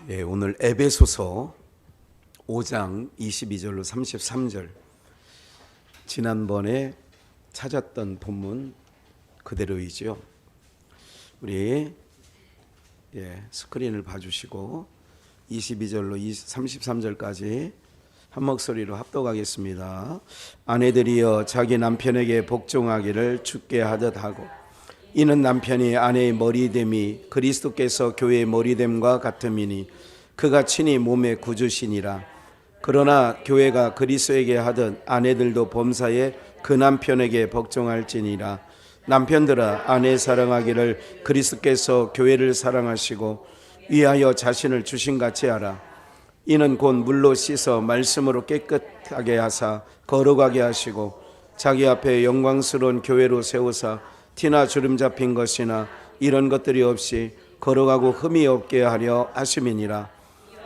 예, 오늘 에베소서 5장 22절로 33절 지난번에 찾았던 본문 그대로이죠. 우리 스크린을 봐주시고 22절로 33절까지 한 목소리로 합독하겠습니다. 아내들이여 자기 남편에게 복종하기를 주께 하듯 하고 이는 남편이 아내의 머리됨이 그리스도께서 교회의 머리됨과 같음이니 그가 친히 몸의 구주시니라. 그러나 교회가 그리스도에게 하듯 아내들도 범사에 그 남편에게 복종할지니라. 남편들아 아내 사랑하기를 그리스도께서 교회를 사랑하시고 위하여 자신을 주신같이 하라. 이는 곧 물로 씻어 말씀으로 깨끗하게 하사 거룩하게 하시고 자기 앞에 영광스러운 교회로 세우사 티나 주름 잡힌 것이나 이런 것들이 없이 거룩하고 흠이 없게 하려 하심이니라.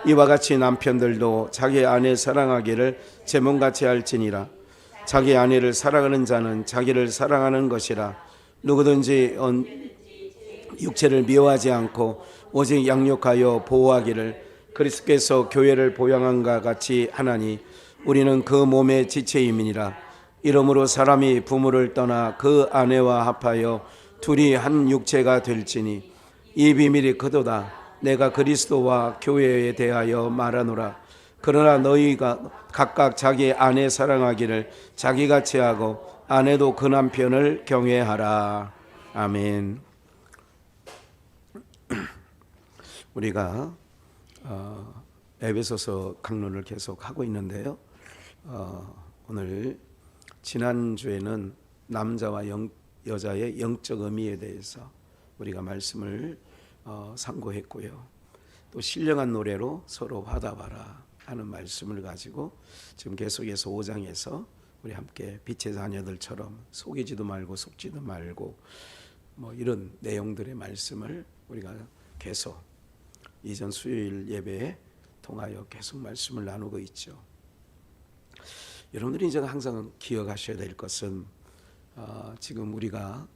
이와 같이 남편들도 자기 아내 사랑하기를 제 몸같이 할지니라. 자기 아내를 사랑하는 자는 자기를 사랑하는 것이라. 누구든지 육체를 미워하지 않고 오직 양육하여 보호하기를 그리스도께서 교회를 보양한가 같이 하나니 우리는 그 몸의 지체임이니라. 이러므로 사람이 부모를 떠나 그 아내와 합하여 둘이 한 육체가 될지니 이 비밀이 그도다. 내가 그리스도와 교회에 대하여 말하노라. 그러나 너희가 각각 자기 아내 사랑하기를 자기같이 하고 아내도 그 남편을 경외하라. 아멘. 우리가 에베소서 강론을 계속 하고 있는데요. 오늘 지난주에는 남자와 여자의 영적 의미에 대해서 우리가 말씀을 상고했고요. 또 신령한 노래로 서로 화답하라 하는 말씀을 가지고 지금 계속해서 5장에서 우리 함께 빛의 자녀들처럼 속이지도 말고 속지도 말고 이런 내용들의 말씀을 우리가 계속 이전 수요일 예배에 통하여 계속 말씀을 나누고 있죠. 여러분들이 이제 항상 기억하셔야 될 것은 지금 우리가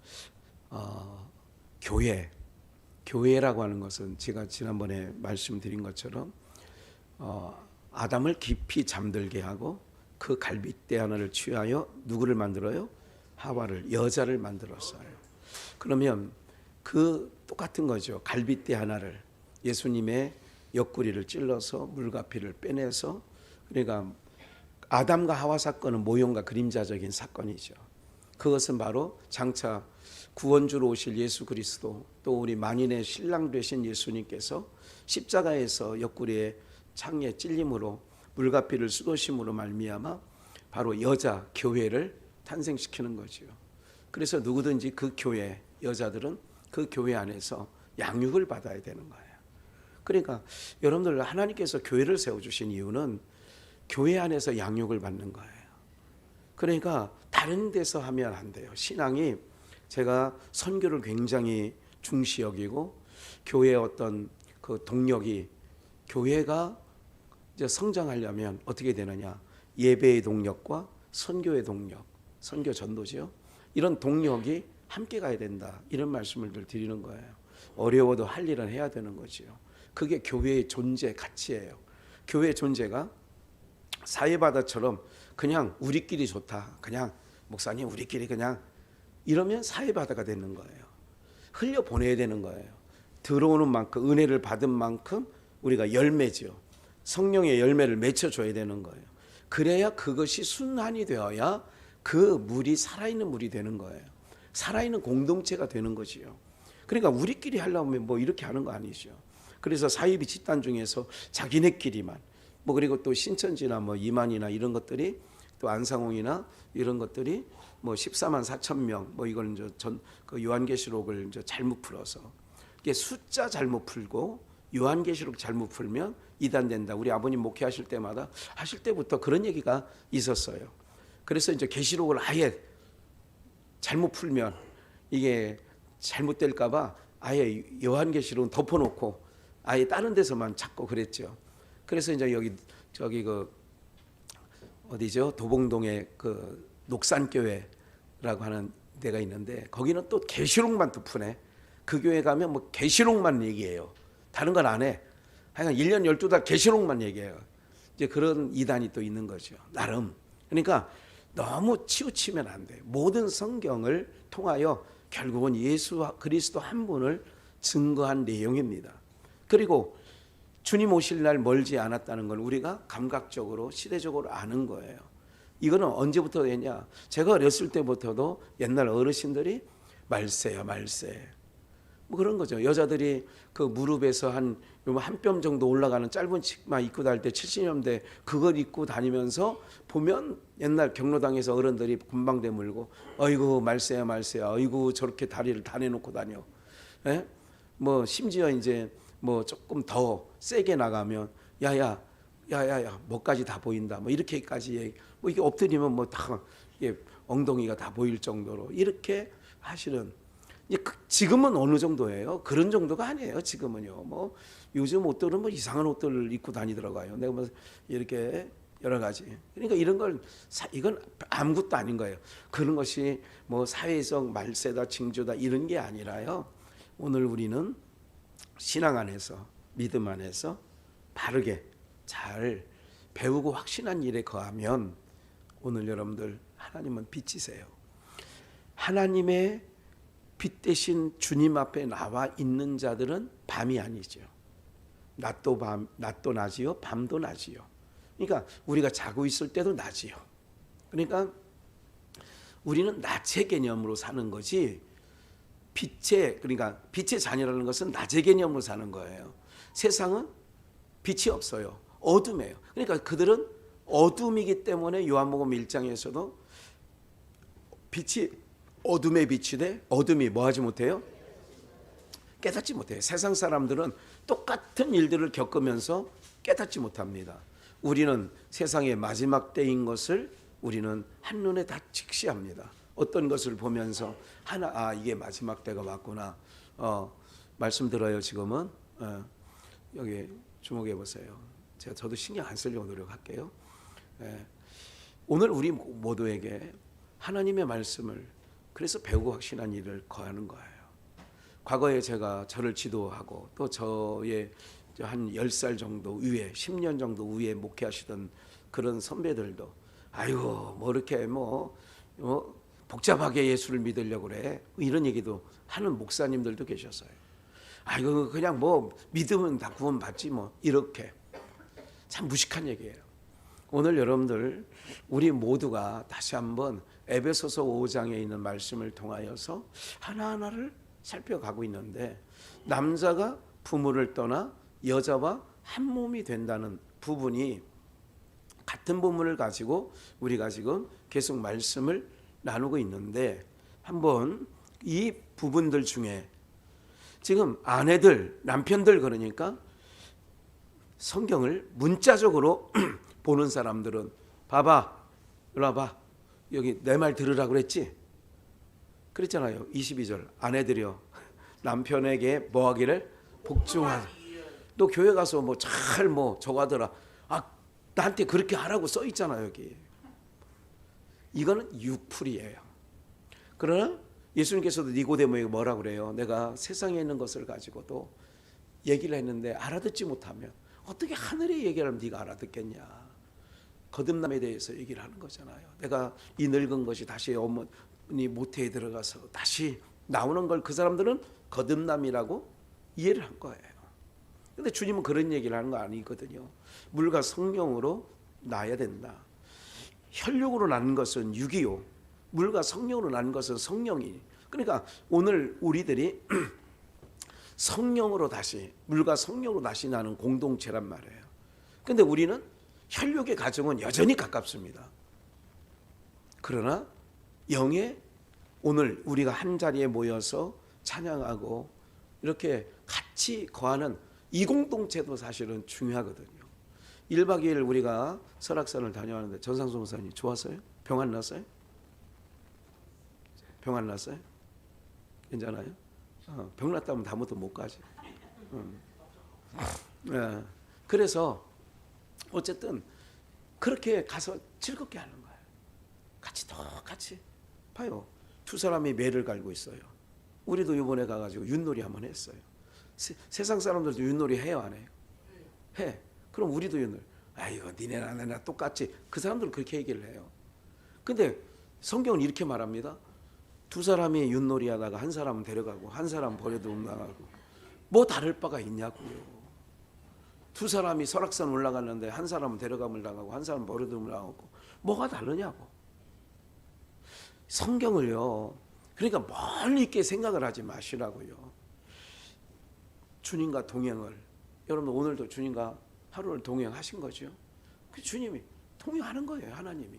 교회라고 하는 것은 제가 지난번에 말씀드린 것처럼 아담을 깊이 잠들게 하고 그 갈빗대 하나를 취하여 누구를 만들어요? 하와를, 여자를 만들었어요. 그러면 그 똑같은 거죠. 갈빗대 하나를 예수님의 옆구리를 찔러서 물가피를 빼내서, 그러니까 아담과 하와 사건은 모형과 그림자적인 사건이죠. 그것은 바로 장차 구원주로 오실 예수 그리스도, 또 우리 만인의 신랑 되신 예수님께서 십자가에서 옆구리에 창에 찔림으로 물가피를 쏟으심으로 말미암아 바로 여자 교회를 탄생시키는 거죠. 그래서 누구든지 그 교회, 여자들은 그 교회 안에서 양육을 받아야 되는 거예요. 그러니까 여러분들, 하나님께서 교회를 세워주신 이유는 교회 안에서 양육을 받는 거예요. 그러니까 다른 데서 하면 안 돼요. 신앙이, 제가 선교를 굉장히 중시 여기고 교회의 어떤 그 동력이, 교회가 이제 성장하려면 어떻게 되느냐, 예배의 동력과 선교의 동력, 선교 전도죠, 이런 동력이 함께 가야 된다, 이런 말씀을 드리는 거예요. 어려워도 할 일은 해야 되는 거죠. 그게 교회의 존재 가치예요. 교회의 존재가 사회바다처럼 그냥 우리끼리 좋다, 그냥 목사님 우리끼리 그냥 이러면 사회바다가 되는 거예요. 흘려보내야 되는 거예요. 들어오는 만큼, 은혜를 받은 만큼 우리가 열매죠. 성령의 열매를 맺혀줘야 되는 거예요. 그래야 그것이 순환이 되어야 그 물이 살아있는 물이 되는 거예요. 살아있는 공동체가 되는 것이요. 그러니까 우리끼리 하려면 이렇게 하는 거 아니죠. 그래서 사이비 집단 중에서 자기네끼리만, 그리고 또 신천지나 이만이나 이런 것들이, 또 안상홍이나 이런 것들이 14만 4천 명, 이걸 이제 그 요한계시록을 이제 잘못 풀어서, 이게 숫자 잘못 풀고 요한계시록 잘못 풀면 이단된다. 우리 아버님 목회하실 때마다 하실 때부터 그런 얘기가 있었어요. 그래서 이제 계시록을 아예 잘못 풀면 이게 잘못될까봐 아예 요한계시록은 덮어놓고 아예 다른 데서만 찾고 그랬죠. 그래서 이제 저기 어디죠? 도봉동에 그 녹산교회라고 하는 데가 있는데, 거기는 또 계시록만 또 푸네. 그 교회 가면 계시록만 얘기해요. 다른 건 안 해. 하여간 1년 12달 계시록만 얘기해요. 이제 그런 이단이 또 있는 거죠. 나름. 그러니까 너무 치우치면 안 돼요. 모든 성경을 통하여 결국은 예수 그리스도 한 분을 증거한 내용입니다. 그리고 주님 오실 날 멀지 않았다는 걸 우리가 감각적으로 시대적으로 아는 거예요. 이거는 언제부터 됐냐? 제가 어렸을 때부터도 옛날 어르신들이 말세야 말세 뭐 그런 거죠. 여자들이 그 무릎에서 한 뼘 정도 올라가는 짧은 치마 입고 다닐 때 70년대 그걸 입고 다니면서 보면 옛날 경로당에서 어른들이 군방대 물고 어이구 말세야 말세야 어이구 저렇게 다리를 다 내놓고 다녀. 예? 뭐 심지어 이제 뭐 조금 더 세게 나가면 야야 뭐까지 다 보인다 뭐 이렇게까지 뭐 이게 엎드리면 뭐 다 엉덩이가 다 보일 정도로 이렇게 하시는. 지금은 어느 정도예요? 그런 정도가 아니에요. 지금은요. 뭐 요즘 옷들은 뭐 이상한 옷들을 입고 다니더라고요. 내가 뭐 이렇게 여러 가지. 그러니까 이런 걸 이건 아무것도 아닌 거예요. 그런 것이 뭐 사회적 말세다 징조다 이런 게 아니라요. 오늘 우리는 신앙 안에서 믿음 안에서 바르게 잘 배우고 확신한 일에 거하면 오늘 여러분들 하나님은 빛이세요. 하나님의 빛 대신 주님 앞에 나와 있는 자들은 밤이 아니죠. 낮도 낮이요, 밤도 낮이요. 그러니까 우리가 자고 있을 때도 낮이요. 그러니까 우리는 낮의 개념으로 사는 거지. 그러니까 빛의 자녀라는 것은 낮의 개념으로 사는 거예요. 세상은 빛이 없어요. 어둠이에요. 그러니까 그들은 어둠이기 때문에 요한복음 1장에서도 빛이 어둠에 비치되 어둠이 뭐하지 못해요? 깨닫지 못해요. 세상 사람들은 똑같은 일들을 겪으면서 깨닫지 못합니다. 우리는 세상의 마지막 때인 것을 우리는 한눈에 다 직시합니다. 어떤 것을 보면서 이게 마지막 때가 왔구나. 말씀 들어요. 지금은 여기 주목해 보세요. 저도 신경 안 쓰려고 노력할게요. 오늘 우리 모두에게 하나님의 말씀을 그래서 배우고 확신한 일을 거하는 거예요. 과거에 제가 저를 지도하고 또 저의 한 10살 정도 위에 10년 정도 위에 목회하시던 그런 선배들도 아이고 뭐 이렇게 복잡하게 예수를 믿으려고 그래 이런 얘기도 하는 목사님들도 계셨어요. 아이고 그냥 뭐 믿으면 다 구원 받지 뭐 이렇게 참 무식한 얘기예요. 오늘 여러분들 우리 모두가 다시 한번 에베소서 5장에 있는 말씀을 통하여서 하나하나를 살펴가고 있는데 남자가 부모를 떠나 여자와 한 몸이 된다는 부분이 같은 부분을 가지고 우리가 지금 계속 말씀을 나누고 있는데 한번 이 부분들 중에 지금 아내들, 남편들 그러니까 성경을 문자적으로 보는 사람들은 봐봐, 이리 와봐. 여기 내 말 들으라고 그랬지? 그랬잖아요. 22절 아내들이여 남편에게 뭐하기를 복종하라. 또 교회 가서 저거 하더라. 나한테 그렇게 하라고 써 있잖아요. 여기. 이거는 육풀이에요. 그러나 예수님께서도 니고데모에게 뭐라 그래요? 내가 세상에 있는 것을 가지고도 얘기를 했는데 알아듣지 못하면 어떻게 하늘의 얘기를 하면 네가 알아듣겠냐. 거듭남에 대해서 얘기를 하는 거잖아요. 내가 이 늙은 것이 다시 어머니 모태에 들어가서 다시 나오는 걸 그 사람들은 거듭남이라고 이해를 한 거예요. 근데 주님은 그런 얘기를 하는 거 아니거든요. 물과 성령으로 나야 된다. 혈육으로 낳는 것은 육이요. 물과 성령으로 낳는 것은 성령이. 그러니까 오늘 우리들이 성령으로 다시 물과 성령으로 다시 나는 공동체란 말이에요. 근데 우리는 혈육의 가정은 여전히 가깝습니다. 그러나 영의 오늘 우리가 한 자리에 모여서 찬양하고 이렇게 같이 거하는 이 공동체도 사실은 중요하거든요. 1박 2일 우리가 설악산을 다녀왔는데 전상수 목사님 좋았어요? 병 안 났어요? 병 안 났어요? 괜찮아요? 병 났다면 다음부터 못 가지. 그래서 어쨌든 그렇게 가서 즐겁게 하는 거예요. 같이 봐요. 두 사람이 매를 갈고 있어요. 우리도 이번에 가가지고 윷놀이 한번 했어요. 세상 사람들도 윷놀이 해요, 안 해요? 해. 그럼 우리도 윤놀이. 아이고 니네나 나나 똑같지. 그 사람들은 그렇게 얘기를 해요. 근데 성경은 이렇게 말합니다. 두 사람이 윷놀이 하다가 한 사람은 데려가고 한 사람은 버려두고 나가고 뭐 다를 바가 있냐고요. 두 사람이 설악산 올라갔는데 한 사람은 데려가면 나가고 한 사람은 버려두고 나가고 뭐가 다르냐고. 성경을요. 그러니까 멀리 있게 생각을 하지 마시라고요. 주님과 동행을, 여러분 오늘도 주님과 하루를 동행하신 거죠. 그 주님이 동행하는 거예요. 하나님이.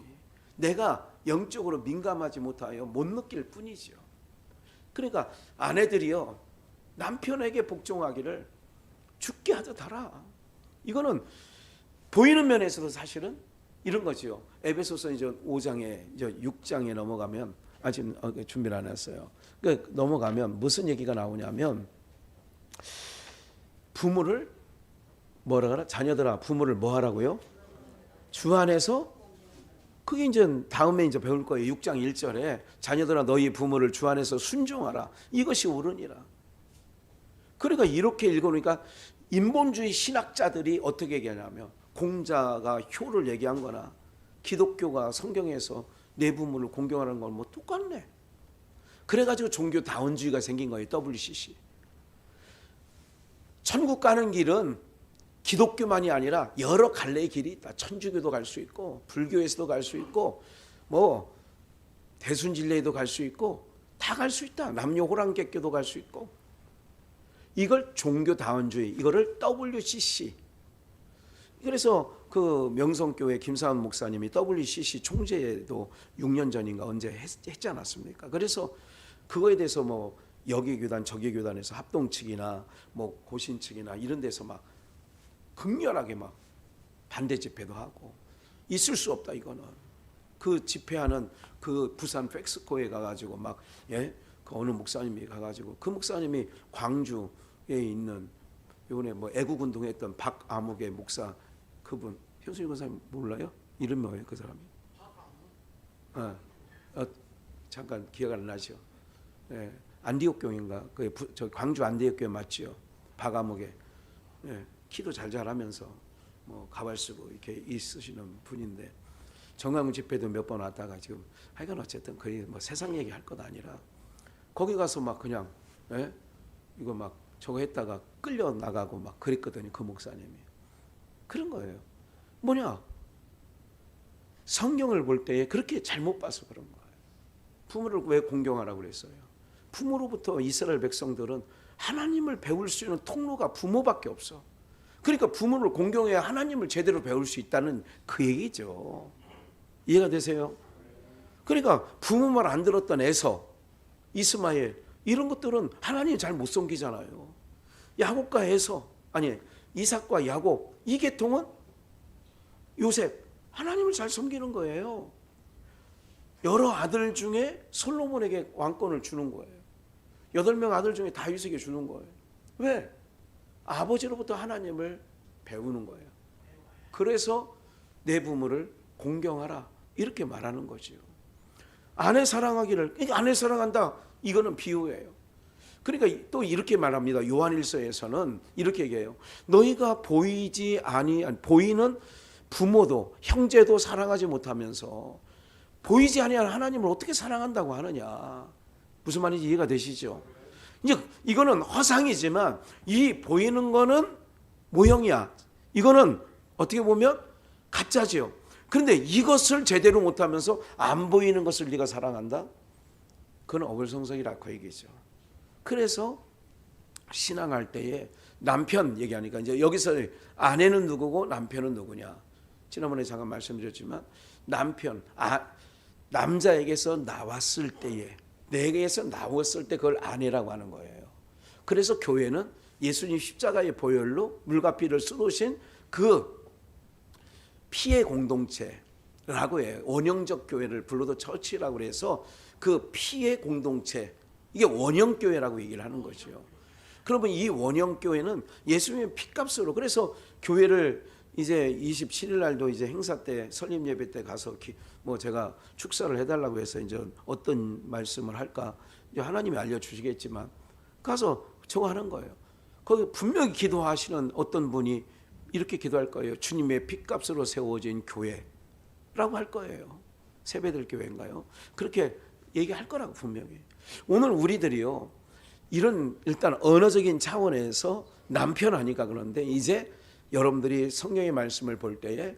내가 영적으로 민감하지 못하여 못 느낄 뿐이죠. 그러니까 아내들이요, 남편에게 복종하기를 죽게 하듯 하라. 이거는 보이는 면에서도 사실은 이런 거죠. 에베소서 이제 5장에 이제 6장에 넘어가면 아직 준비를 안 했어요. 그러니까 넘어가면 무슨 얘기가 나오냐면 부모를 뭐라 그래? 자녀들아 부모를 뭐 하라고요? 주 안에서, 그게 이제 다음에 이제 배울 거예요. 6장 1절에 자녀들아 너희 부모를 주 안에서 순종하라. 이것이 옳으니라. 그러니까 이렇게 읽으니까 인본주의 신학자들이 어떻게 얘기하냐면 공자가 효를 얘기한 거나 기독교가 성경에서 내 부모를 공경하는 건 뭐 똑같네. 그래가지고 종교 다원주의가 생긴 거예요. WCC. 천국 가는 길은 기독교만이 아니라 여러 갈래의 길이 있다. 천주교도 갈 수 있고 불교에서도 갈 수 있고 뭐 대순진례에도 갈 수 있고 다 갈 수 있다. 남녀 호랑객교도 갈 수 있고. 이걸 종교다원주의, 이거를 WCC. 그래서 그 명성교회 김사은 목사님이 WCC 총재도 6년 전인가 언제 했지 않았습니까? 그래서 그거에 대해서 뭐 여기 교단 저기 교단에서 합동 측이나 뭐 고신 측이나 이런 데서 막 극렬하게 막 반대 집회도 하고 있을 수 없다. 이거는 그 집회하는 그 부산 팩스코에 가가지고 막 예, 그 어느 목사님이 가가지고 그 목사님이 광주에 있는 이번에 뭐 애국운동했던 박아목의 목사 그분 현수님 목사님 몰라요? 이름 뭐예요 그 사람이? 잠깐 기억 안 나죠? 예, 안디옥교인가? 저 광주 안디옥교회 맞지요? 박아목의 예, 키도 잘 자라면서 뭐 가발 쓰고 이렇게 있으시는 분인데 정강 집회도 몇 번 왔다가 지금 하여간 어쨌든 거의 뭐 세상 얘기할 것 아니라 거기 가서 막 그냥 예? 이거 막 저거 했다가 끌려 나가고 막 그랬거든요. 그 목사님이. 그런 거예요. 뭐냐? 성경을 볼 때에 그렇게 잘못 봐서 그런 거예요. 부모를 왜 공경하라고 그랬어요? 부모로부터 이스라엘 백성들은 하나님을 배울 수 있는 통로가 부모밖에 없어. 그러니까 부모를 공경해야 하나님을 제대로 배울 수 있다는 그 얘기죠. 이해가 되세요? 그러니까 부모 말 안 들었던 에서, 이스마엘 이런 것들은 하나님 잘 못 섬기잖아요. 야곱과 에서, 아니 이삭과 야곱 이 계통은 요셉 하나님을 잘 섬기는 거예요. 여러 아들 중에 솔로몬에게 왕권을 주는 거예요. 8명 아들 중에 다윗에게 주는 거예요. 왜? 아버지로부터 하나님을 배우는 거예요. 그래서 내 부모를 공경하라 이렇게 말하는 거죠. 아내 사랑하기를, 아내 사랑한다 이거는 비유예요. 그러니까 또 이렇게 말합니다. 요한일서에서는 이렇게 얘기해요. 너희가 보이는 부모도 형제도 사랑하지 못하면서 보이지 아니하는 하나님을 어떻게 사랑한다고 하느냐. 무슨 말인지 이해가 되시죠? 이제 이거는 허상이지만 이 보이는 거는 모형이야. 이거는 어떻게 보면 가짜죠. 그런데 이것을 제대로 못하면서 안 보이는 것을 네가 사랑한다? 그건 어불성설이라고 얘기죠. 그래서 신앙할 때에 남편 얘기하니까 이제 여기서 아내는 누구고 남편은 누구냐. 지난번에 잠깐 말씀드렸지만 남자에게서 나왔을 때에, 내게서 나왔을 때 그걸 아내라고 하는 거예요. 그래서 교회는 예수님 십자가의 보혈로 물과 피를 쏟으신 그 피의 공동체라고 해요. 원형적 교회를 불러도 처치라고 해서 그 피의 공동체, 이게 원형교회라고 얘기를 하는 거죠. 그러면 이 원형교회는 예수님의 피값으로, 그래서 교회를 이제 27일 날도 이제 행사 때 설립 예배 때 가서 뭐 제가 축사를 해달라고 해서 이제 어떤 말씀을 할까 이제 하나님이 알려주시겠지만 가서 저거 하는 거예요. 거기 분명히 기도하시는 어떤 분이 이렇게 기도할 거예요. 주님의 핏값으로 세워진 교회라고 할 거예요. 세배들 교회인가요? 그렇게 얘기할 거라고 분명히. 오늘 우리들이요, 이런 일단 언어적인 차원에서 남편 하니까 그런데 이제 여러분들이 성경의 말씀을 볼 때에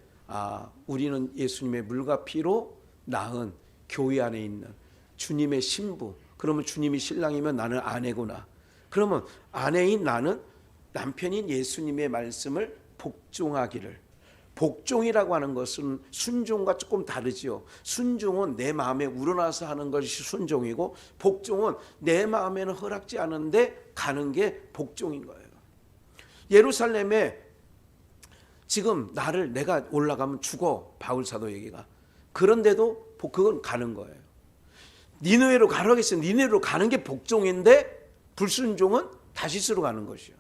우리는 예수님의 물과 피로 낳은 교회 안에 있는 주님의 신부. 그러면 주님이 신랑이면 나는 아내구나. 그러면 아내인 나는 남편인 예수님의 말씀을 복종하기를. 복종이라고 하는 것은 순종과 조금 다르지요. 순종은 내 마음에 우러나서 하는 것이 순종이고, 복종은 내 마음에는 허락지 않은데 가는 게 복종인 거예요. 예루살렘에 지금 내가 올라가면 죽어, 바울 사도 얘기가. 그런데도 그건 가는 거예요. 니느웨로 가라고 했어요. 니느웨로 가는 게 복종인데 불순종은 다시스로 가는 것이요.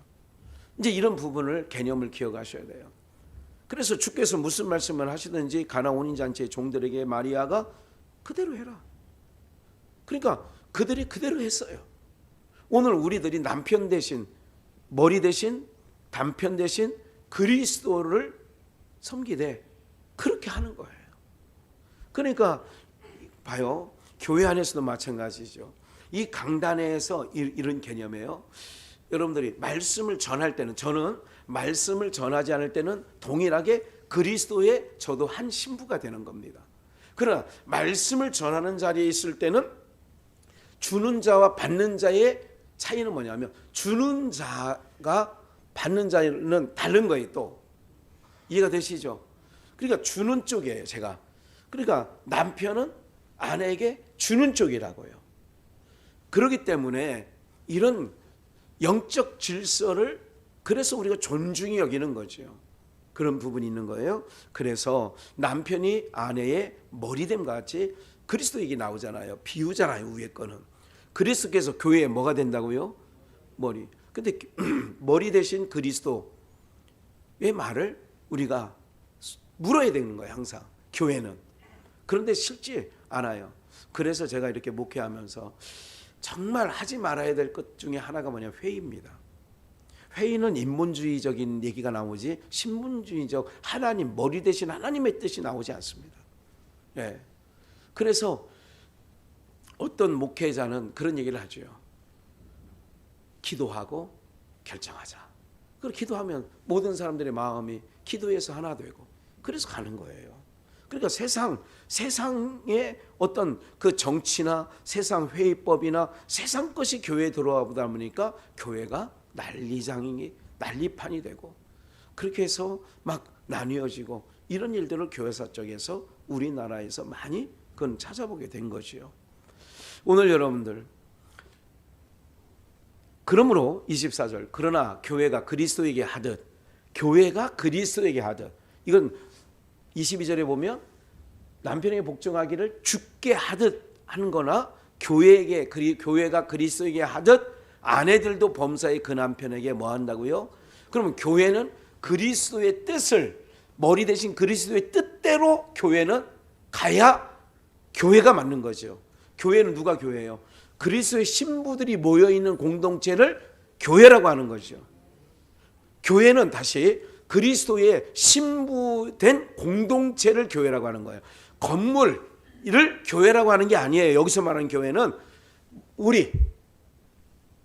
이제 이런 부분을 개념을 기억하셔야 돼요. 그래서 주께서 무슨 말씀을 하시든지 가나 혼인잔치의 종들에게 마리아가 그대로 해라. 그러니까 그들이 그대로 했어요. 오늘 우리들이 남편 대신, 머리 대신, 단편 대신 그리스도를 섬기되 그렇게 하는 거예요. 그러니까 봐요. 교회 안에서도 마찬가지죠. 이 강단에서 이런 개념이에요. 여러분들이 말씀을 전할 때는, 저는 말씀을 전하지 않을 때는 동일하게 그리스도의 저도 한 신부가 되는 겁니다. 그러나 말씀을 전하는 자리에 있을 때는 주는 자와 받는 자의 차이는 뭐냐면, 주는 자가 받는 자는 다른 거예요. 또 이해가 되시죠? 그러니까 주는 쪽이에요, 제가. 그러니까 남편은 아내에게 주는 쪽이라고요. 그렇기 때문에 이런 영적 질서를 그래서 우리가 존중히 여기는 거죠. 그런 부분이 있는 거예요. 그래서 남편이 아내의 머리됨 같이 그리스도 얘기 나오잖아요. 비유잖아요, 위에 거는. 그리스도께서 교회에 뭐가 된다고요? 머리. 근데 머리 대신 그리스도의 말을 우리가 물어야 되는 거예요, 항상. 교회는. 그런데 쉽지 않아요. 그래서 제가 이렇게 목회하면서 정말 하지 말아야 될 것 중에 하나가 뭐냐면 회의입니다. 회의는 인본주의적인 얘기가 나오지 신분주의적 하나님, 머리 대신 하나님의 뜻이 나오지 않습니다. 예. 그래서 어떤 목회자는 그런 얘기를 하죠. 기도하고 결정하자. 그리고 기도하면 모든 사람들의 마음이 기도해서 하나 되고, 그래서 가는 거예요. 그러니까 세상의 어떤 그 정치나 세상 회의법이나 세상 것이 교회에 들어오다 보니까 교회가 난리판이 되고, 그렇게 해서 막 나뉘어지고, 이런 일들을 교회사 쪽에서 우리나라에서 많이 그건 찾아보게 된 것이요. 오늘 여러분들, 그러므로 24절, 그러나 교회가 그리스도에게 하듯, 이건 22절에 보면 남편에게 복종하기를 주께 하듯 하는 거나, 교회가 그리스도에게 하듯 아내들도 범사에 그 남편에게 뭐 한다고요? 그러면 교회는 그리스도의 뜻을, 머리 대신 그리스도의 뜻대로 교회는 가야 교회가 맞는 거죠. 교회는 누가 교회예요? 그리스도의 신부들이 모여있는 공동체를 교회라고 하는 거죠. 교회는 다시 그리스도의 신부된 공동체를 교회라고 하는 거예요. 건물을 교회라고 하는 게 아니에요. 여기서 말하는 교회는 우리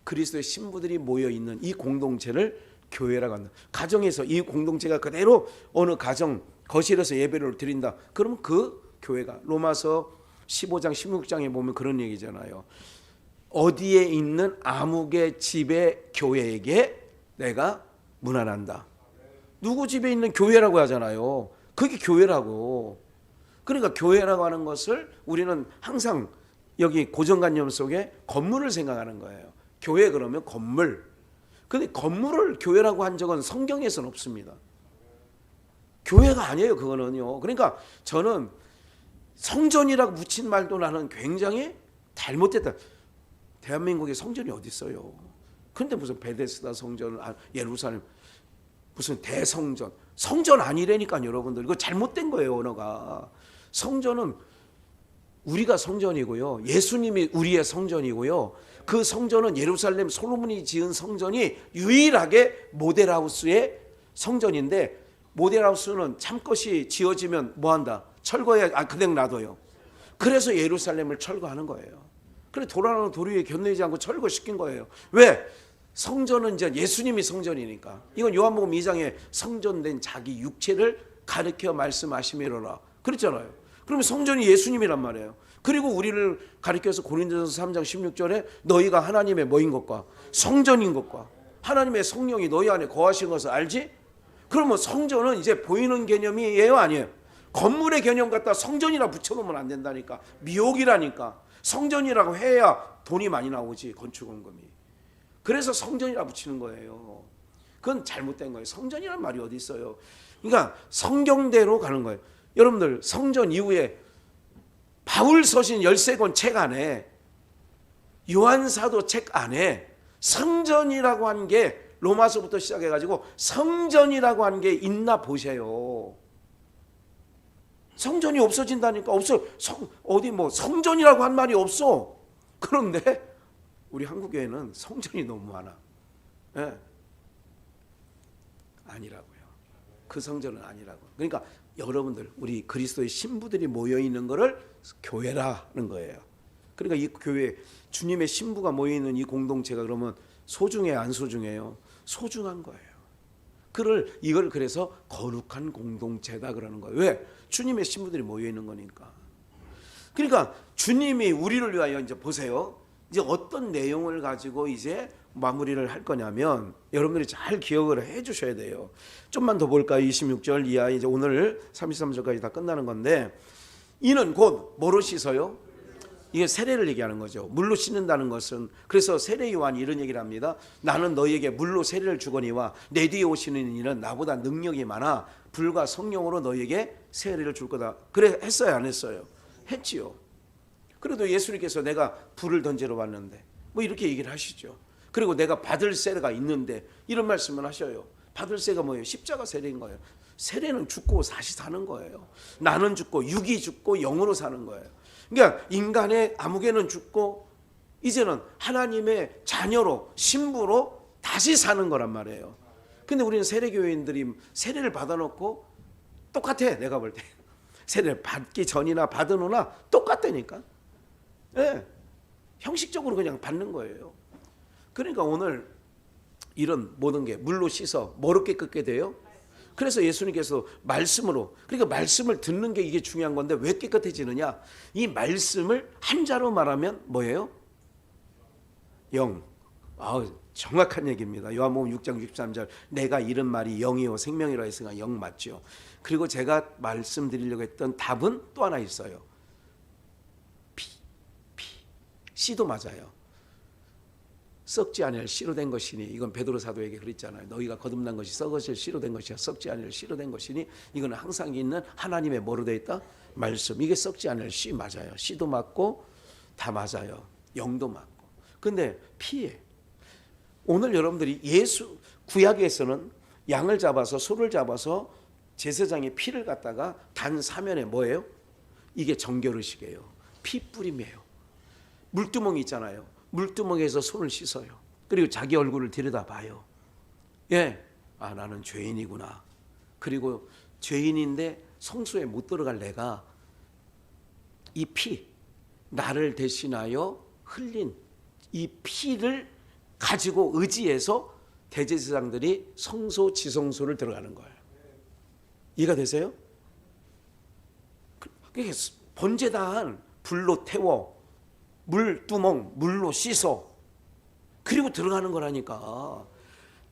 그리스도의 신부들이 모여있는 이 공동체를 교회라고 한다. 가정에서 이 공동체가 그대로 어느 가정 거실에서 예배를 드린다. 그러면 그 교회가, 로마서 15장 16장에 보면 그런 얘기잖아요. 어디에 있는 아무개 집의 교회에게 내가 문안한다. 누구 집에 있는 교회라고 하잖아요. 그게 교회라고. 그러니까 교회라고 하는 것을 우리는 항상 여기 고정관념 속에 건물을 생각하는 거예요. 교회 그러면 건물. 근데 건물을 교회라고 한 적은 성경에서는 없습니다. 교회가 아니에요, 그거는요. 그러니까 저는 성전이라고 붙인 말도 나는 굉장히 잘못됐다. 대한민국에 성전이 어디 있어요? 근데 무슨 베데스다 성전, 예루살렘 무슨 대성전, 성전 아니라니까요, 여러분들. 이거 잘못된 거예요, 언어가. 성전은 우리가 성전이고요, 예수님이 우리의 성전이고요, 그 성전은 예루살렘 솔로몬이 지은 성전이 유일하게 모델하우스의 성전인데 모델하우스는 참것이 지어지면 뭐한다? 철거해. 그냥 놔둬요. 그래서 예루살렘을 철거하는 거예요. 그래 돌아가는 돌 위에 견내지 않고 철거시킨 거예요. 왜? 성전은 이제 예수님이 성전이니까. 이건 요한복음 2장에 성전된 자기 육체를 가르쳐 말씀하시미로라 그랬잖아요. 그러면 성전이 예수님이란 말이에요. 그리고 우리를 가르쳐서 고린도전서 3장 16절에 너희가 하나님의 뭐인 것과 성전인 것과 하나님의 성령이 너희 안에 거하시는 것을 알지? 그러면 성전은 이제 보이는 개념이에요, 아니에요? 건물의 개념 갖다 성전이라 붙여놓으면 안 된다니까. 미혹이라니까. 성전이라고 해야 돈이 많이 나오지, 건축원금이. 그래서 성전이라 붙이는 거예요. 그건 잘못된 거예요. 성전이란 말이 어디 있어요? 그러니까 성경대로 가는 거예요. 여러분들 성전 이후에 바울 서신 13권 책 안에 요한사도 책 안에 성전이라고 한 게 로마서부터 시작해가지고 성전이라고 한 게 있나 보세요. 성전이 없어진다니까. 없어. 어디 뭐 성전이라고 한 말이 없어. 그런데 우리 한국교회는 성전이 너무 많아. 네. 아니라고요. 그 성전은 아니라고. 그러니까 여러분들 우리 그리스도의 신부들이 모여 있는 거를 교회라는 거예요. 그러니까 이 교회 주님의 신부가 모여 있는 이 공동체가 그러면 소중해 안 소중해요? 소중한 거예요. 이걸 그래서 거룩한 공동체다 그러는 거예요. 왜? 주님의 신부들이 모여 있는 거니까. 그러니까 주님이 우리를 위하여 이제 보세요. 이제 어떤 내용을 가지고 이제 마무리를 할 거냐면 여러분들이 잘 기억을 해 주셔야 돼요. 좀만 더 볼까요? 26절 이하 이제 오늘 33절까지 다 끝나는 건데 이는 곧 뭐로 씻어요? 이게 세례를 얘기하는 거죠. 물로 씻는다는 것은 그래서 세례 요한이 이런 얘기를 합니다. 나는 너희에게 물로 세례를 주거니와 내 뒤에 오시는 이는 나보다 능력이 많아 불과 성령으로 너희에게 세례를 줄 거다. 그래 했어요 안 했어요? 했지요. 그래도 예수님께서 내가 불을 던지러 왔는데 뭐 이렇게 얘기를 하시죠. 그리고 내가 받을 세례가 있는데 이런 말씀을 하셔요. 받을 세례가 뭐예요? 십자가 세례인 거예요. 세례는 죽고 다시 사는 거예요. 나는 죽고 육이 죽고 영으로 사는 거예요. 그러니까 인간의 아무개는 죽고 이제는 하나님의 자녀로 신부로 다시 사는 거란 말이에요. 근데 우리는 세례교인들이 세례를 받아놓고 똑같아. 내가 볼 때 세례를 받기 전이나 받은 후나 똑같다니까. 네. 형식적으로 그냥 받는 거예요. 그러니까 오늘 이런 모든 게 물로 씻어 뭐로 깨끗게 돼요? 그래서 예수님께서 말씀으로, 그러니까 말씀을 듣는 게 이게 중요한 건데 왜 깨끗해지느냐? 이 말씀을 한자로 말하면 뭐예요? 영. 정확한 얘기입니다. 요한복음 6장 63절 내가 이른 말이 영이요 생명이라 했으니까 영 맞죠. 그리고 제가 말씀드리려고 했던 답은 또 하나 있어요. 피. 씨도 맞아요. 썩지 아니할 씨로 된 것이니 이건 베드로 사도에게 그랬잖아요. 너희가 거듭난 것이 썩어질 씨로 된 것이야. 썩지 아니할 씨로 된 것이니 이거는 항상 있는 하나님의 뭐로 되어 있다? 말씀. 이게 썩지 아니할 씨 맞아요. 씨도 맞고 다 맞아요. 영도 맞고. 근데 피에 오늘 여러분들이 구약에서는 양을 잡아서 소를 잡아서 제사장의 피를 갖다가 단 사면에 뭐예요? 이게 정결의식이에요. 피 뿌림이에요. 물두멍이 있잖아요. 물두멍에서 손을 씻어요. 그리고 자기 얼굴을 들여다봐요. 예, 나는 죄인이구나. 그리고 죄인인데 성소에 못 들어갈 내가 이 피, 나를 대신하여 흘린 이 피를 가지고 의지해서 대제사장들이 성소 지성소를 들어가는 거예요. 이해가 되세요? 번제단 불로 태워 물두멍 물로 씻어 그리고 들어가는 거라니까.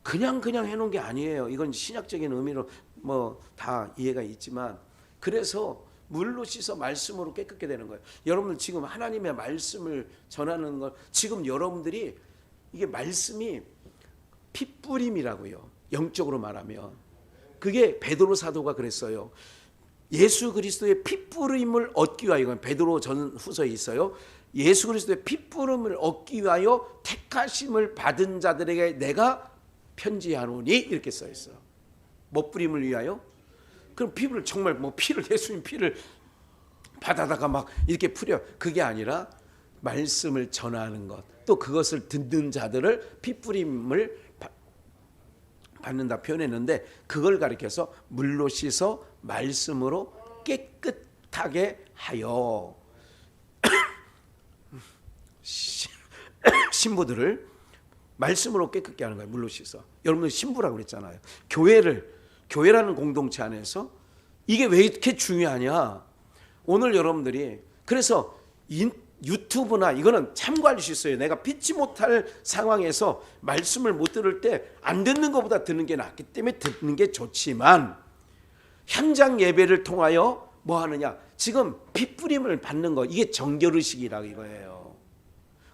그냥 해놓은 게 아니에요. 이건 신약적인 의미로 뭐 다 이해가 있지만 그래서 물로 씻어 말씀으로 깨끗게 되는 거예요. 여러분들 지금 하나님의 말씀을 전하는 것 지금 여러분들이 이게 말씀이 핏뿌림이라고요. 영적으로 말하면 그게 베드로 사도가 그랬어요. 예수 그리스도의 핏뿌림을 얻기 위하여, 이건 베드로 전후서에 있어요. 예수 그리스도의 핏뿌림을 얻기 위하여 택하심을 받은 자들에게 내가 편지하노니 이렇게 써 있어요. 뭐 뿌림을 위하여? 그럼 피부를 정말 뭐 예수님 피를 받아다가 막 이렇게 뿌려, 그게 아니라 말씀을 전하는 것, 또 그것을 듣는 자들을 피 뿌림을 받는다 표현했는데 그걸 가리켜서 물로 씻어 말씀으로 깨끗하게 하여 신부들을 말씀으로 깨끗게 하는 거예요. 물로 씻어. 여러분들 신부라고 그랬잖아요. 교회라는 공동체 안에서 이게 왜 이렇게 중요하냐. 오늘 여러분들이 그래서 유튜브나 이거는 참고할 수 있어요. 내가 믿지 못할 상황에서 말씀을 못 들을 때 안 듣는 것보다 듣는 게 낫기 때문에 듣는 게 좋지만 현장 예배를 통하여 뭐 하느냐. 지금 핏부림을 받는 거 이게 정결의식이라 이거예요.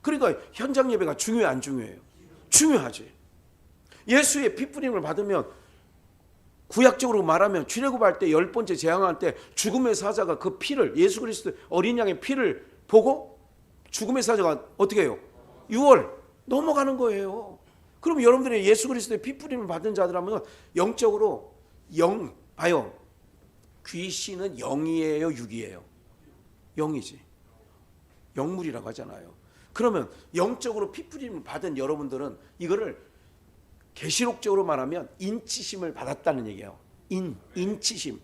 그러니까 현장 예배가 중요해 안 중요해요? 중요하지. 예수의 핏부림을 받으면 구약적으로 말하면 출애굽할 때 10번째 재앙할 때 죽음의 사자가 그 피를 예수 그리스도 어린 양의 피를 보고 죽음의 사자가 어떻게 해요? 6월 넘어가는 거예요. 그럼 여러분들이 예수 그리스도의 핏부림을 받은 자들하면 영적으로 봐요. 귀신은 영이에요, 육이에요? 영이지. 영물이라고 하잖아요. 그러면 영적으로 핏부림을 받은 여러분들은 이거를 계시록적으로 말하면 인치심을 받았다는 얘기예요. 인치심.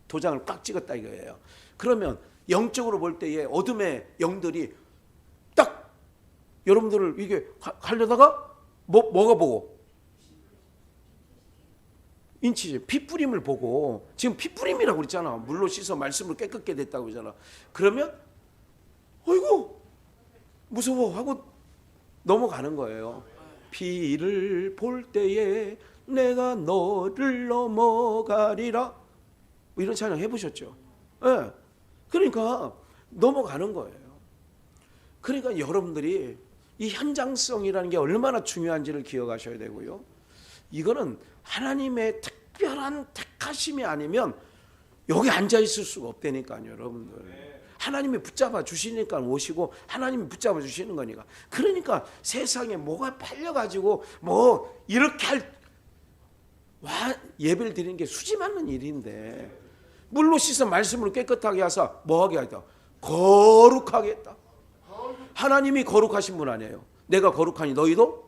도장을 꽉 찍었다 이거예요. 그러면 영적으로 볼 때에 어둠의 영들이 딱 여러분들을 이게 하려다가 뭐가 보고 인치심, 핏부림을 보고 지금 핏부림이라고 그랬잖아. 물로 씻어 말씀으로 깨끗게 됐다고 그러잖아. 그러면 어이구 무서워 하고 넘어가는 거예요. 피를 볼 때에 내가 너를 넘어가리라. 이런 찬양 해보셨죠? 네. 그러니까 넘어가는 거예요. 그러니까 여러분들이 이 현장성이라는 게 얼마나 중요한지를 기억하셔야 되고요. 이거는 하나님의 특별한 택하심이 아니면 여기 앉아 있을 수가 없다니까요, 여러분들. 하나님이 붙잡아 주시니까 오시고 하나님이 붙잡아 주시는 거니까. 그러니까 세상에 뭐가 팔려가지고 뭐 이렇게 예배를 드리는 게 수지 맞는 일인데 물로 씻어 말씀으로 깨끗하게 하사 뭐하게 하겠다? 거룩하게 했다. 하나님이 거룩하신 분 아니에요. 내가 거룩하니 너희도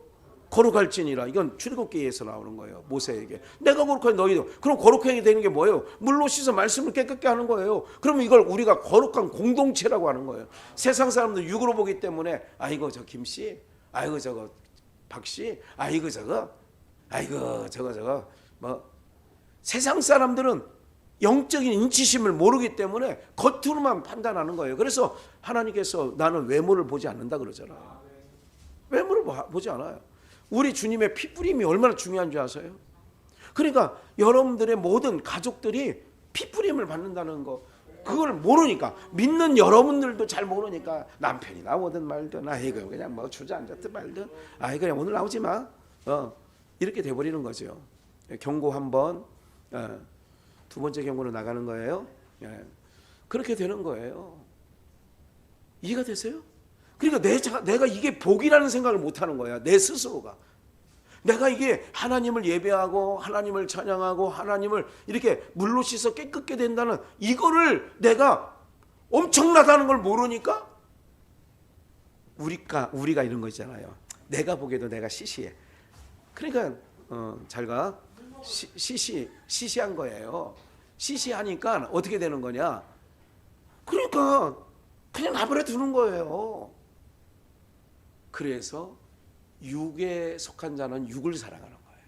거룩할지니라. 이건 출애굽기에서 나오는 거예요. 모세에게. 내가 거룩하니 너희도. 그럼 거룩하게 되는 게 뭐예요? 물로 씻어 말씀을 깨끗게 하는 거예요. 그러면 이걸 우리가 거룩한 공동체라고 하는 거예요. 세상 사람들 육으로 보기 때문에 아이고 저 김씨, 아이고 저거 박씨, 아이고 저거, 아이고 저거 뭐 세상 사람들은 영적인 인치심을 모르기 때문에 겉으로만 판단하는 거예요. 그래서 하나님께서 나는 외모를 보지 않는다 그러잖아. 외모를 보지 않아요. 우리 주님의 핏부림이 얼마나 중요한 줄 아세요? 그러니까 여러분들의 모든 가족들이 핏부림을 받는다는 거 그걸 모르니까 믿는 여러분들도 잘 모르니까 남편이 나오든 말든 아이고 그냥 뭐 주저앉았든 말든 아이 그냥 오늘 나오지 마 이렇게 돼버리는 거죠. 경고 한번 두 번째 경고로 나가는 거예요. 그렇게 되는 거예요. 이해가 되세요? 그러니까 내가 이게 복이라는 생각을 못하는 거야. 내 스스로가. 내가 이게 하나님을 예배하고 하나님을 찬양하고 하나님을 이렇게 물로 씻어 깨끗게 된다는 이거를 내가 엄청나다는 걸 모르니까 우리가 이런 거 있잖아요. 내가 보기에도 내가 시시해. 그러니까 잘 가. 시시한 거예요. 시시하니까 어떻게 되는 거냐. 그러니까 그냥 나버려 두는 거예요. 그래서 육에 속한 자는 육을 사랑하는 거예요.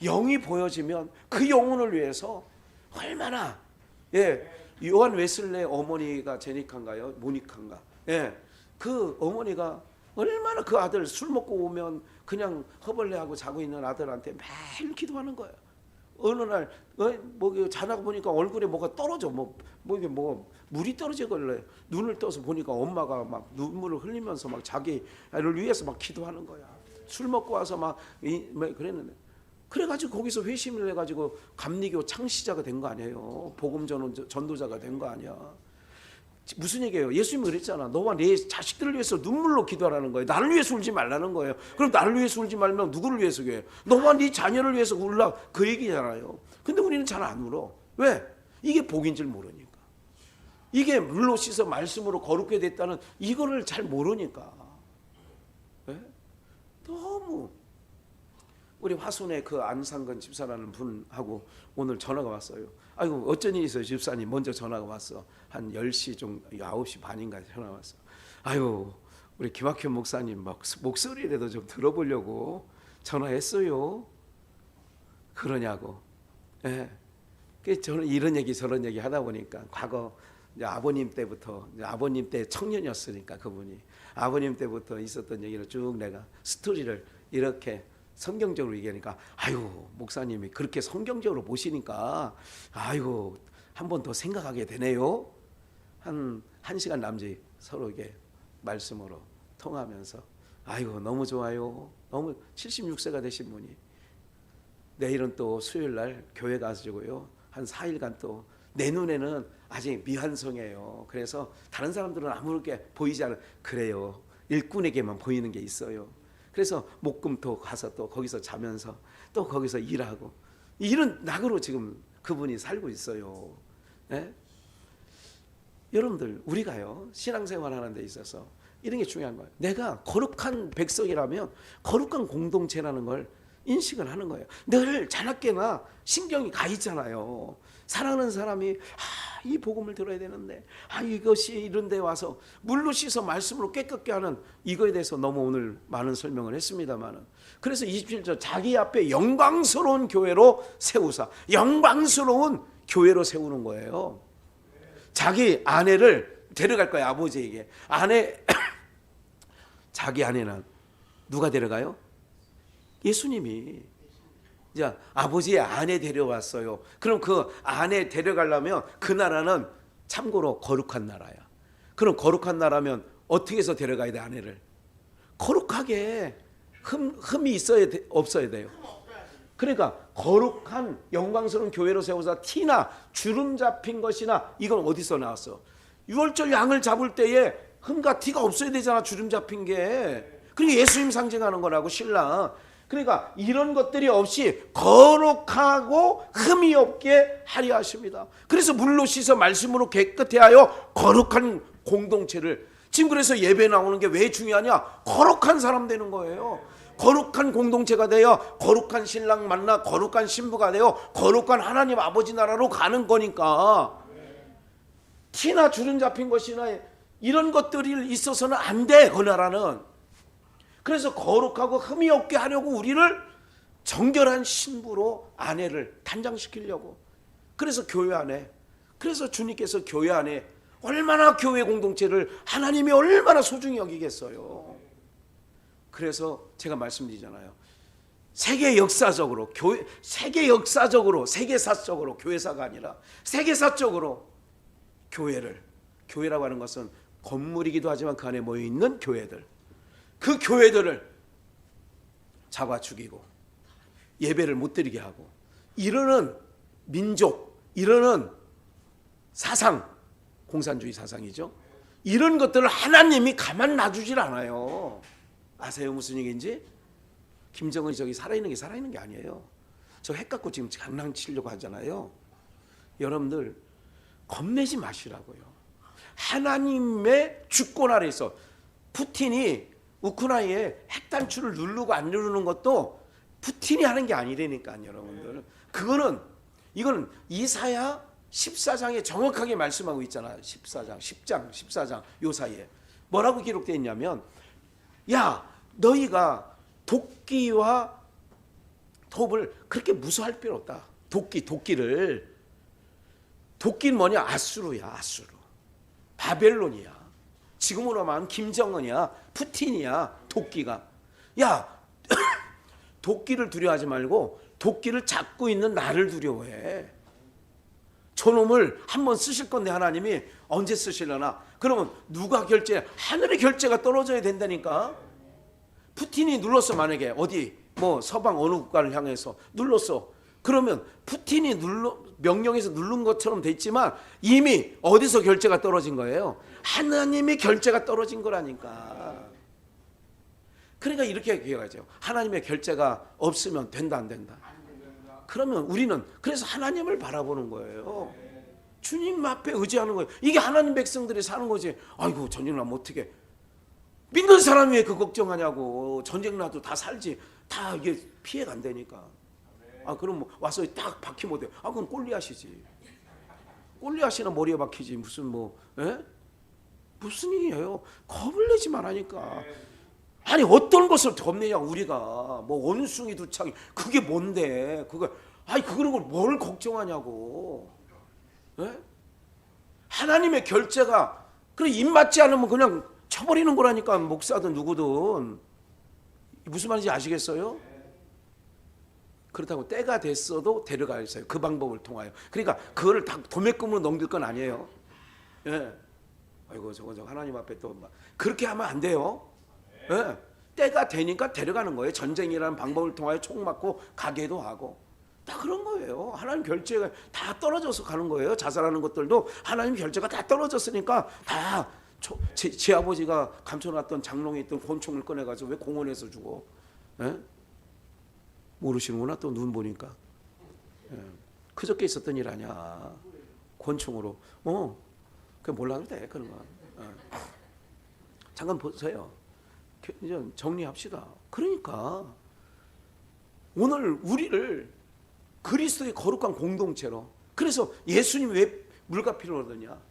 영이 보여지면 그 영혼을 위해서 얼마나 요한 웨슬레 어머니가 제니카인가요? 모니카인가? 그 어머니가 얼마나 그 아들 술 먹고 오면 그냥 허벌레하고 자고 있는 아들한테 매일 기도하는 거예요. 어느 날 뭐 자다가 보니까 얼굴에 뭐가 떨어져 이게 물이 떨어지길래 눈을 떠서 보니까 엄마가 막 눈물을 흘리면서 막 자기를 위해서 막 기도하는 거야. 술 먹고 와서 막 그랬는데 그래가지고 거기서 회심을 해가지고 감리교 창시자가 된 거 아니에요. 복음 전도자가 된 거 아니야. 무슨 얘기예요? 예수님이 그랬잖아. 너와 네 자식들을 위해서 눈물로 기도하라는 거예요. 나를 위해서 울지 말라는 거예요. 그럼 나를 위해서 울지 말면 누구를 위해서 해요? 너와 네 자녀를 위해서 울라 그 얘기잖아요. 근데 우리는 잘 안 울어. 왜? 이게 복인 줄 모르니까. 이게 물로 씻어 말씀으로 거룩게 됐다는 이거를 잘 모르니까. 네? 너무 우리 화순의 그 안상근 집사라는 분하고 오늘 전화가 왔어요. 아이고 어쩐 일이 있어요 집사님. 먼저 전화가 왔어. 한 10시 좀 9시 반인가 전화가 왔어. 아유 우리 김학현 목사님 목소리라도 좀 들어보려고 전화했어요. 그러냐고. 예. 저는 이런 얘기 저런 얘기 하다 보니까 과거 이제 아버님 때부터 이제 아버님 때 청년이었으니까 그분이 아버님 때부터 있었던 얘기를 쭉 내가 스토리를 이렇게 성경적으로 얘기하니까 아유 목사님이 그렇게 성경적으로 보시니까 아이고 한 번 더 생각하게 되네요. 한 시간 남짓 서로 이게 말씀으로 통하면서 아이고 너무 좋아요. 너무 76세가 되신 분이 내일은 또 수요일 날 교회 가지고요 한 4일간 또 내 눈에는 아직 미완성이에요. 그래서 다른 사람들은 아무렇게 보이지 않아요. 그래요. 일꾼에게만 보이는 게 있어요. 그래서 목금토 가서 또 거기서 자면서 또 거기서 일하고 이런 낙으로 지금 그분이 살고 있어요. 네? 여러분들 우리가요 신앙생활 하는 데 있어서 이런 게 중요한 거예요. 내가 거룩한 백성이라면 거룩한 공동체라는 걸 인식을 하는 거예요. 늘 자나깨나 신경이 가 있잖아요. 사랑하는 사람이 이 복음을 들어야 되는데 이것이 이런 데 와서 물로 씻어 말씀으로 깨끗게 하는 이거에 대해서 너무 오늘 많은 설명을 했습니다만은 그래서 27절 자기 앞에 영광스러운 교회로 세우사 영광스러운 교회로 세우는 거예요. 자기 아내를 데려갈 거예요. 아버지에게 아내 자기 아내는 누가 데려가요? 예수님이. 자, 아버지의 아내 데려왔어요. 그럼 그 아내 데려가려면 그 나라는 참고로 거룩한 나라야. 그럼 거룩한 나라면 어떻게 해서 데려가야 돼 아내를? 거룩하게 흠이 있어야 돼, 없어야 돼요? 그러니까 거룩한 영광스러운 교회로 세워서 티나 주름 잡힌 것이나 이건 어디서 나왔어? 유월절 양을 잡을 때에 흠과 티가 없어야 되잖아. 주름 잡힌 게. 그리고 예수님 상징하는 거라고 신랑. 그러니까 이런 것들이 없이 거룩하고 흠이 없게 하려 하십니다. 그래서 물로 씻어 말씀으로 깨끗해 하여 거룩한 공동체를 지금 그래서 예배 나오는 게 왜 중요하냐? 거룩한 사람 되는 거예요. 거룩한 공동체가 되어 거룩한 신랑 만나 거룩한 신부가 되어 거룩한 하나님 아버지 나라로 가는 거니까 티나 주름 잡힌 것이나 이런 것들이 있어서는 안 돼. 그 나라는. 그래서 거룩하고 흠이 없게 하려고 우리를 정결한 신부로 아내를 단장시키려고. 그래서 교회 안에 그래서 주님께서 교회 안에 얼마나 교회 공동체를 하나님이 얼마나 소중히 여기겠어요. 그래서 제가 말씀드리잖아요. 세계 역사적으로 세계사적으로 교회사가 아니라 세계사적으로 교회라고 하는 것은 건물이기도 하지만 그 안에 모여 있는 교회들. 그 교회들을 잡아 죽이고 예배를 못 드리게 하고 이러는 민족, 이러는 사상, 공산주의 사상이죠. 이런 것들을 하나님이 가만 놔주질 않아요. 아세요 무슨 얘기인지? 김정은이 저기 살아있는 게 아니에요. 저 핵 갖고 지금 장난치려고 하잖아요. 여러분들 겁내지 마시라고요. 하나님의 주권 아래서 푸틴이 우크라이나에 핵 단추를 누르고 안 누르는 것도 푸틴이 하는 게 아니라니까요, 여러분들. 이거는 이사야 14장에 정확하게 말씀하고 있잖아요. 10장 요 사이에 뭐라고 기록되어 있냐면 야 너희가 도끼와 톱을 그렇게 무서워할 필요 없다. 도끼는 뭐냐? 아수르야. 바벨론이야. 지금으로 말하면 김정은이야. 푸틴이야. 도끼가. 야 도끼를 두려워하지 말고 도끼를 잡고 있는 나를 두려워해. 저놈을 한번 쓰실 건데 하나님이 언제 쓰시려나? 그러면 누가 결제? 하늘의 결제가 떨어져야 된다니까. 푸틴이 눌렀어. 만약에 어디 뭐 서방 어느 국가를 향해서 눌렀어. 그러면 푸틴이 명령해서 누른 것처럼 됐지만 이미 어디서 결제가 떨어진 거예요? 하나님의 결제가 떨어진 거라니까. 그러니까 이렇게 기억하죠. 하나님의 결제가 없으면 된다 안 된다? 그러면 우리는 그래서 하나님을 바라보는 거예요. 주님 앞에 의지하는 거예요. 이게 하나님 백성들이 사는 거지. 아이고 전쟁 나면 어떻게 믿는 사람이 왜 그 걱정하냐고. 전쟁 나도 다 살지. 다 이게 피해 간다니까. 아 그럼 뭐 와서 딱 박히면 어때? 아 그럼 골리앗이지. 골리앗이나 머리에 박히지 무슨 뭐 에? 무슨 일이에요? 겁을 내지 말라니까. 아니 어떤 것을 겁내냐 우리가 뭐 원숭이 두창이 그게 뭔데 그거 아니 그런 걸 뭘 걱정하냐고. 에? 하나님의 결제가 그래 입 맞지 않으면 그냥 쳐버리는 거라니까. 목사든 누구든 무슨 말인지 아시겠어요? 그렇다고 때가 됐어도 데려가야 했어요. 그 방법을 통하여. 그러니까 그거를 다 도매금으로 넘길 건 아니에요. 예. 아이고 저거 하나님 앞에 또 그렇게 하면 안 돼요. 예. 때가 되니까 데려가는 거예요. 전쟁이라는 방법을 통하여 총 맞고 가게도 하고 다 그런 거예요. 하나님 결제가 다 떨어져서 가는 거예요. 자살하는 것들도 하나님 결제가 다 떨어졌으니까 다 제 아버지가 감춰놨던 장롱에 있던 권총을 꺼내가지고 왜 공원에서 죽어? 예? 모르시는구나. 또 눈 보니까. 예. 그저께 있었던 일 아니야. 권총으로. 그냥 몰라도 돼 그런 거. 예. 잠깐 보세요. 이제 정리합시다. 그러니까 오늘 우리를 그리스도의 거룩한 공동체로. 그래서 예수님 왜 물가피를 얻었냐?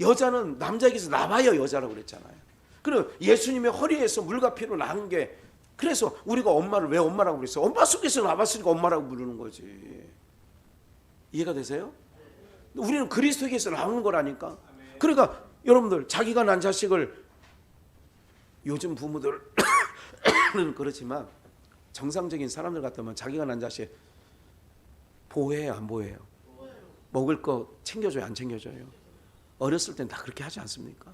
여자는 남자에게서 나봐야 여자라고 그랬잖아요. 그리고 예수님의 허리에서 물가피로 나은 게 그래서 우리가 엄마를 왜 엄마라고 그랬어요? 엄마 속에서 나봤으니까 엄마라고 부르는 거지. 이해가 되세요? 우리는 그리스도에게서 나오는 거라니까. 그러니까 여러분들 자기가 난 자식을 요즘 부모들은 그렇지만 정상적인 사람들 같으면 자기가 난 자식 보호해요 안 보호해요? 먹을 거 챙겨줘요 안 챙겨줘요? 어렸을 땐 다 그렇게 하지 않습니까?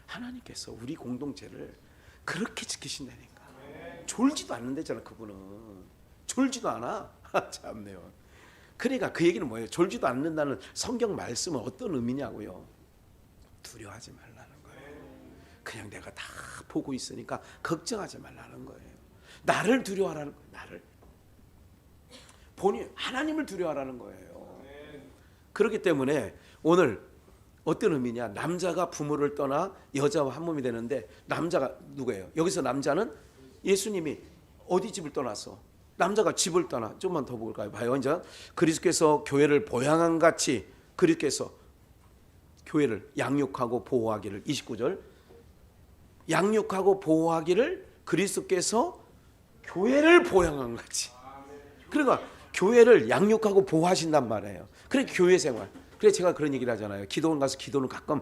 하나님께서 우리 공동체를 그렇게 지키신다니까. 졸지도 않는다잖아 그분은. 졸지도 않아. 참네요. 그러니까 그 얘기는 뭐예요? 졸지도 않는다는 성경 말씀은 어떤 의미냐고요? 두려워하지 말라는 거예요. 그냥 내가 다 보고 있으니까 걱정하지 말라는 거예요. 나를 두려워하라는 거예요. 나를. 본인 하나님을 두려워하라는 거예요. 그렇기 때문에 오늘 어떤 의미냐? 남자가 부모를 떠나 여자와 한 몸이 되는데 남자가 누구예요? 여기서 남자는 예수님이 어디 집을 떠났어? 남자가 집을 떠나. 좀만 더 볼까요? 봐요. 이제 그리스도께서 교회를 보양한 같이 그리스도께서 교회를 양육하고 보호하기를 29절 양육하고 보호하기를 그리스도께서 교회를 보양한 같이. 그러니까 교회를 양육하고 보호하신단 말이에요. 그래 교회 생활. 그래서 제가 그런 얘기를 하잖아요. 기도원 가서 기도는 가끔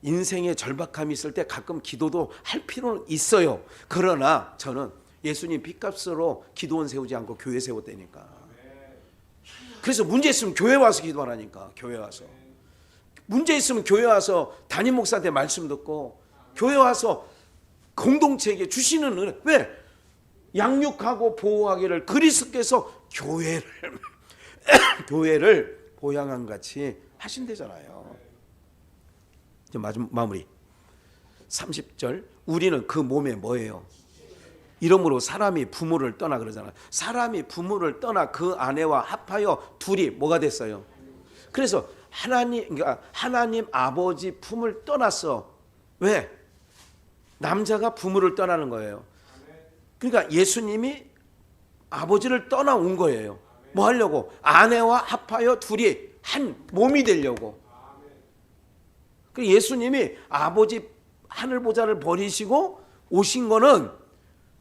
인생에 절박함이 있을 때 가끔 기도도 할 필요는 있어요. 그러나 저는 예수님 빚값으로 기도원 세우지 않고 교회 세웠다니까. 그래서 문제 있으면 교회 와서 기도하라니까. 교회 와서. 문제 있으면 교회 와서 담임 목사한테 말씀 듣고 교회 와서 공동체에게 주시는 은혜. 왜? 양육하고 보호하기를 그리스도께서 교회를 보양한 같이 하신대잖아요. 마무리 30절 우리는 그 몸에 뭐예요? 이러므로 사람이 부모를 떠나 그러잖아요. 사람이 부모를 떠나 그 아내와 합하여 둘이 뭐가 됐어요? 그래서 그러니까 하나님 아버지 품을 떠났어. 왜? 남자가 부모를 떠나는 거예요. 그러니까 예수님이 아버지를 떠나온 거예요. 뭐 하려고? 아내와 합하여 둘이 한 몸이 되려고. 예수님이 아버지 하늘 보좌를 버리시고 오신 거는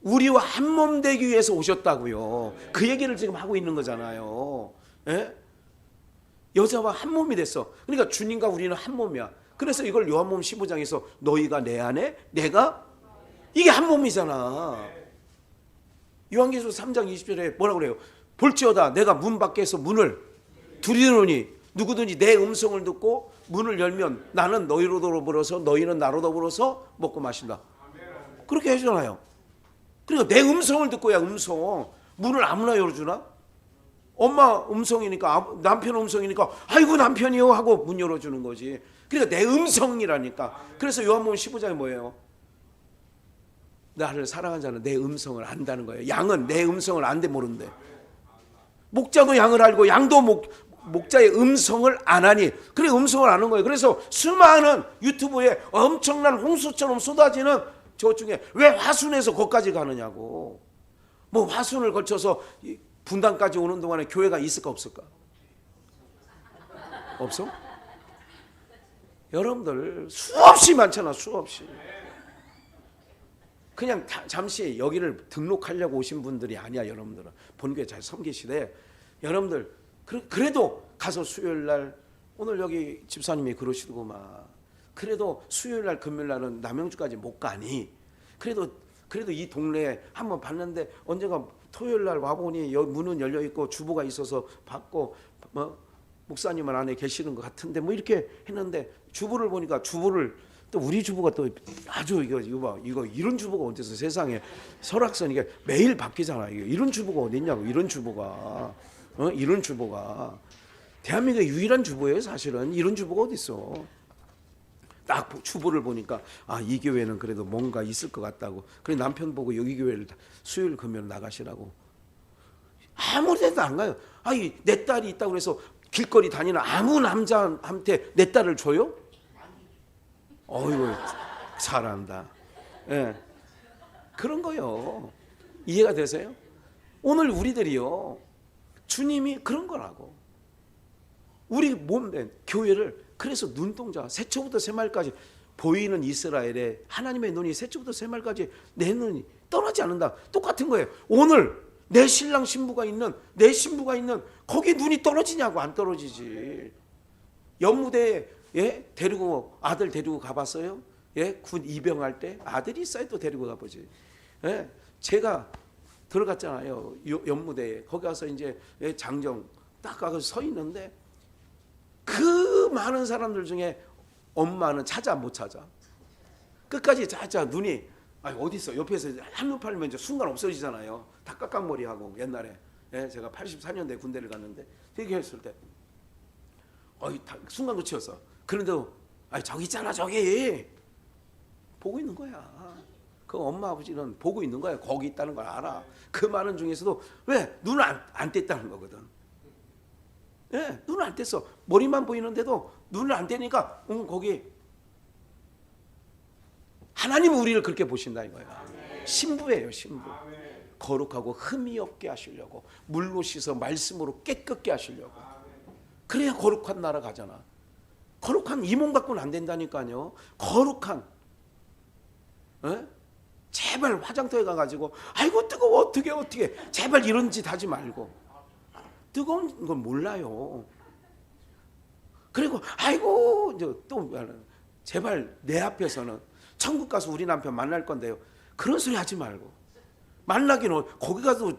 우리와 한 몸 되기 위해서 오셨다고요. 그 얘기를 지금 하고 있는 거잖아요. 예? 여자와 한 몸이 됐어. 그러니까 주님과 우리는 한 몸이야. 그래서 이걸 요한복음 15장에서 너희가 내 안에 내가 이게 한 몸이잖아. 요한계시록 3장 20절에 뭐라고 그래요? 볼지어다 내가 문 밖에서 문을 두드리노니 누구든지 내 음성을 듣고 문을 열면 나는 너희로 더불어서 너희는 나로 더불어서 먹고 마신다. 그렇게 하잖아요. 그러니까 내 음성을 듣고야 음성. 문을 아무나 열어주나? 엄마 음성이니까 남편 음성이니까 아이고 남편이요 하고 문 열어주는 거지. 그러니까 내 음성이라니까. 그래서 요한복음 15장에 뭐예요? 나를 사랑하는 자는 내 음성을 안다는 거예요. 양은 내 음성을 안돼 모른대. 목자도 양을 알고 양도 목자의 음성을 안 하니. 그래 음성을 아는 거예요. 그래서 수많은 유튜브에 엄청난 홍수처럼 쏟아지는 저 중에 왜 화순에서 거기까지 가느냐고. 뭐 화순을 걸쳐서 분당까지 오는 동안에 교회가 있을까 없을까? 없어? 여러분들 수없이 많잖아, 수없이. 그냥 잠시 여기를 등록하려고 오신 분들이 아니야. 여러분들은 본교회 잘 섬기시되, 여러분들 그래도 가서 수요일 날, 오늘 여기 집사님이 그러시고 막, 그래도 수요일 날 금요일 날은 남영주까지 못 가니, 그래도 이 동네에 한번 봤는데 언젠가 토요일 날 와보니 문은 열려 있고 주보가 있어서 받고, 뭐 목사님은 안에 계시는 것 같은데 뭐 이렇게 했는데, 주보를 보니까, 주보를 또 우리 주보가 또 아주 이거 이런 주보가 어디서 세상에, 설악산 이게 매일 바뀌잖아. 이런 주보가 어디 있냐고. 이런 주보가 이런 주보가 대한민국의 유일한 주보예요. 사실은 이런 주보가 어디 있어. 딱 주보를 보니까 이 교회는 그래도 뭔가 있을 것 같다고. 그래 남편 보고 여기 교회를 수요일 금요일 나가시라고. 아무 데도 안 가요. 내 딸이 있다고 그래서 길거리 다니는 아무 남자한테 내 딸을 줘요? 어이구 잘한다. 예. 그런 거요. 이해가 되세요? 오늘 우리들이요, 주님이 그런 거라고. 우리 몸된 교회를, 그래서 눈동자 새초부터 새말까지 보이는 이스라엘에 하나님의 눈이 새초부터 새말까지 내 눈이 떠나지 않는다. 똑같은 거예요. 오늘 내 신랑 신부가 있는, 내 신부가 있는 거기 눈이 떨어지냐고. 안 떨어지지. 연무대에 데리고, 아들 데리고 가봤어요? 군 입영할 때 아들이 있어야 또 데리고 가보지. 제가 들어갔잖아요, 연무대에. 거기 가서 이제 장정 딱 가서 서 있는데, 그 많은 사람들 중에 엄마는 찾아 못 찾아. 끝까지 찾아. 눈이 어디 있어? 옆에서 한눈 팔면 이제 순간 없어지잖아요. 다 깎아머리하고. 옛날에 제가 84년도에 군대를 갔는데 되게 했을 때 순간 놓치었어. 그런데도 저기 있잖아, 저기 보고 있는 거야. 그 엄마 아버지는 보고 있는 거야. 거기 있다는 걸 알아. 그 많은 중에서도 왜 눈을 안 뗐다는 거거든. 눈을 안 뗐어. 머리만 보이는데도 눈을 안 떼니까 거기 하나님은 우리를 그렇게 보신다 이거야. 신부예요, 신부. 거룩하고 흠이 없게 하시려고, 물로 씻어 말씀으로 깨끗게 하시려고. 그래야 거룩한 나라 가잖아. 거룩한 이 몸 갖고는 안 된다니까요. 거룩한, 제발 화장터에 가가지고 아이고 뜨거워, 어떻게 제발 이런 짓 하지 말고. 뜨거운 건 몰라요. 그리고 아이고 이제 또 제발 내 앞에서는 천국 가서 우리 남편 만날 건데요, 그런 소리 하지 말고. 만나기는 거기 가서,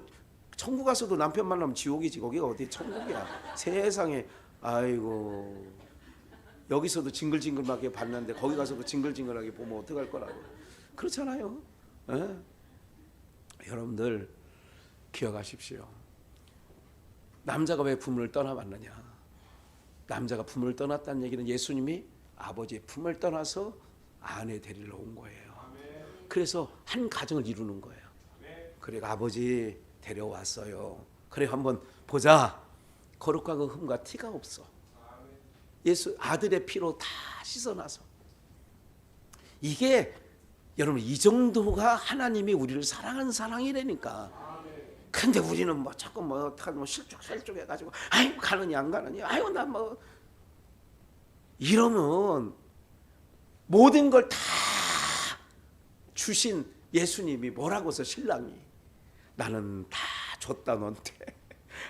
천국 가서도 남편 만나면 지옥이지. 거기가 어디 천국이야. 세상에. 아이고, 여기서도 징글징글하게 봤는데 거기 가서도 징글징글하게 보면 어떡할 거라고. 그렇잖아요. 여러분들 기억하십시오. 남자가 왜 부모를 떠나봤느냐. 남자가 부모를 떠났다는 얘기는 예수님이 아버지의 품을 떠나서 아내 데리러 온 거예요. 그래서 한 가정을 이루는 거예요. 그리고 아버지 데려왔어요. 그래 한번 보자. 거룩하고 흠과 티가 없어. 예수 아들의 피로 다 씻어놔서. 이게 여러분, 이 정도가 하나님이 우리를 사랑하는 사랑이라니까. 근데 우리는 뭐 자꾸 뭐 실족실족 해가지고 아이고 가느니 안 가느니, 아이고 나 뭐 이러면 모든 걸 다 주신 예수님이 뭐라고서 신랑이 나는 다 줬다 너한테.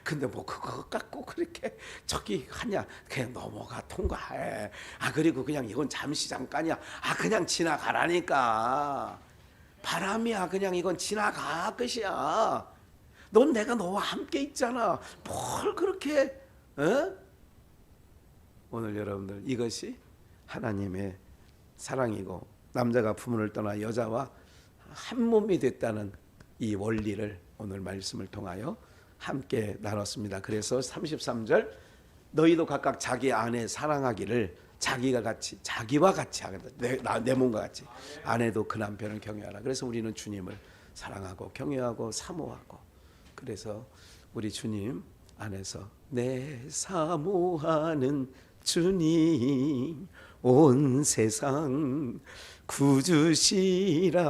근데 뭐 그거 갖고 그렇게 저기 하냐. 그냥 넘어가, 통과해. 그리고 그냥 이건 잠시 잠깐이야. 그냥 지나가라니까. 바람이야. 그냥 이건 지나가, 끝이야. 넌 내가 너와 함께 있잖아. 뭘 그렇게 오늘 여러분들, 이것이 하나님의 사랑이고, 남자가 부모를 떠나 여자와 한 몸이 됐다는 이 원리를 오늘 말씀을 통하여 함께 나눴습니다. 그래서 33절, 너희도 각각 자기 아내 사랑하기를 자기와 같이 하겠다. 내 몸과 같이. 아내도 그 남편을 경외하라. 그래서 우리는 주님을 사랑하고 경외하고 사모하고, 그래서 우리 주님 안에서 내 사모하는 주님 온 세상 구주시라.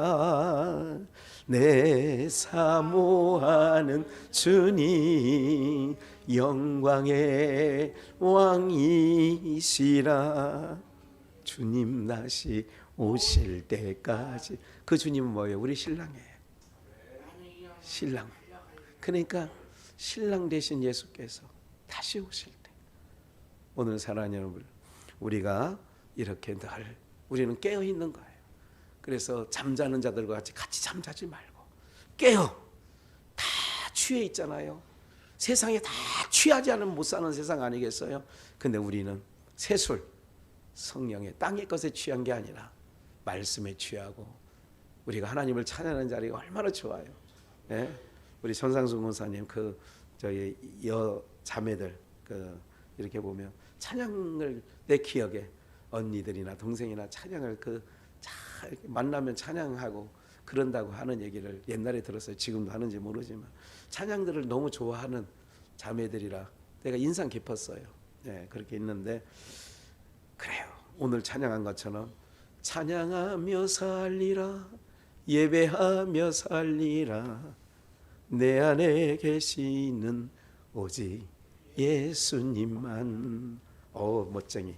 내 사모하는 주님 영광의 왕이시라. 주님 다시 오실 때까지. 그 주님은 뭐예요? 우리 신랑이에요. 신랑. 그러니까 신랑 되신 예수께서 다시 오실 때, 오늘 사랑하는 여러분, 우리가 이렇게 늘 우리는 깨어 있는 거예요. 그래서 잠자는 자들과 같이 잠자지 말고 깨어. 다 취해 있잖아요. 세상에 다 취하지 않으면 못 사는 세상 아니겠어요? 근데 우리는 세술, 성령의 땅의 것에 취한 게 아니라 말씀에 취하고 우리가 하나님을 찬양하는 자리가 얼마나 좋아요. 네? 우리 전상수 목사님 그 저희 여 자매들 그 이렇게 보면 찬양을 내 기억에 언니들이나 동생이나 찬양을 만나면 찬양하고 그런다고 하는 얘기를 옛날에 들었어요. 지금도 하는지 모르지만 찬양들을 너무 좋아하는 자매들이라 내가 인상 깊었어요. 네, 그렇게 있는데 그래요. 오늘 찬양한 것처럼 찬양하며 살리라, 예배하며 살리라, 내 안에 계시는 오직 예수님만. 멋쟁이.